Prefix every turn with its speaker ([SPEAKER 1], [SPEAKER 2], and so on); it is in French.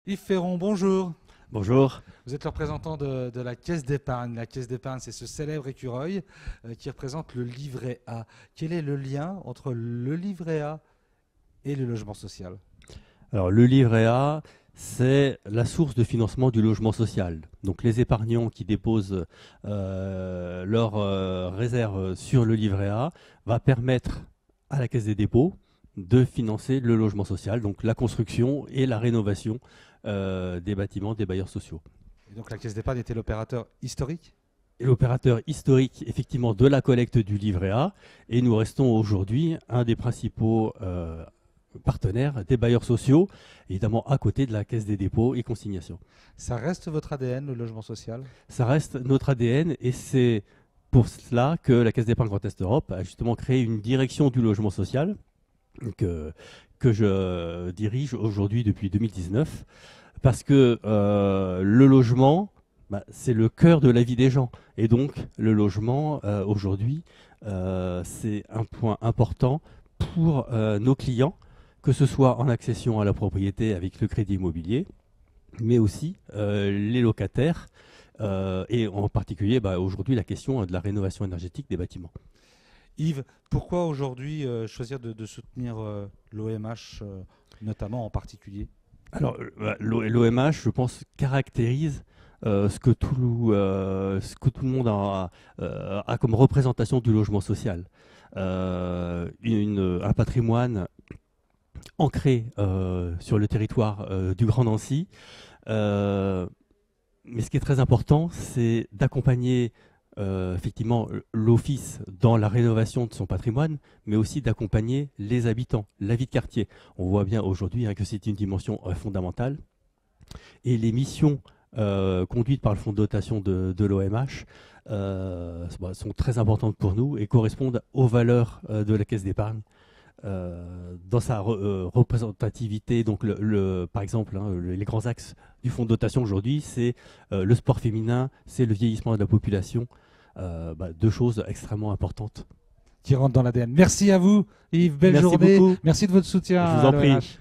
[SPEAKER 1] Yves Ferron, bonjour.
[SPEAKER 2] Bonjour.
[SPEAKER 1] Vous êtes le représentant de la Caisse d'épargne. La Caisse d'épargne, c'est ce célèbre écureuil qui représente le livret A. Quel est le lien entre le livret A et le logement social?
[SPEAKER 2] Alors, le livret A, c'est la source de financement du logement social. Donc, les épargnants qui déposent leurs réserves sur le livret A va permettre à la Caisse des dépôts de financer le logement social, donc la construction et la rénovation des bâtiments des bailleurs sociaux.
[SPEAKER 1] Et donc la Caisse d'épargne était l'opérateur historique?
[SPEAKER 2] Et l'opérateur historique, effectivement, de la collecte du livret A, et nous restons aujourd'hui un des principaux partenaires des bailleurs sociaux, évidemment à côté de la Caisse des dépôts et consignations.
[SPEAKER 1] Ça reste votre ADN, le logement social?
[SPEAKER 2] Ça reste notre ADN et c'est pour cela que la Caisse d'épargne Grand Est Europe a justement créé une direction du logement social que je dirige aujourd'hui depuis 2019 parce que le logement, c'est le cœur de la vie des gens. Et donc, le logement, aujourd'hui, c'est un point important pour nos clients, que ce soit en accession à la propriété avec le crédit immobilier, mais aussi les locataires, et en particulier aujourd'hui la question de la rénovation énergétique des bâtiments.
[SPEAKER 1] Yves, pourquoi aujourd'hui choisir de soutenir l'OMH, notamment en particulier?
[SPEAKER 2] Alors, l'OMH, je pense, caractérise ce que tout le monde a comme représentation du logement social. Un patrimoine ancré sur le territoire du Grand Nancy. Mais ce qui est très important, c'est d'accompagner effectivement l'office dans la rénovation de son patrimoine, mais aussi d'accompagner les habitants, la vie de quartier. On voit bien aujourd'hui que c'est une dimension fondamentale. Et les missions conduites par le fonds de dotation de l'OMH sont très importantes pour nous et correspondent aux valeurs de la Caisse d'épargne. Dans sa représentativité, donc par exemple, les grands axes du fonds de dotation aujourd'hui, c'est le sport féminin, c'est le vieillissement de la population, deux choses extrêmement importantes.
[SPEAKER 1] Qui rentrent dans l'ADN. Merci à vous, Yves. Belle
[SPEAKER 2] Merci
[SPEAKER 1] journée.
[SPEAKER 2] beaucoup.
[SPEAKER 1] Merci de votre soutien
[SPEAKER 2] Je vous
[SPEAKER 1] à
[SPEAKER 2] en prie.
[SPEAKER 1] l'OMH.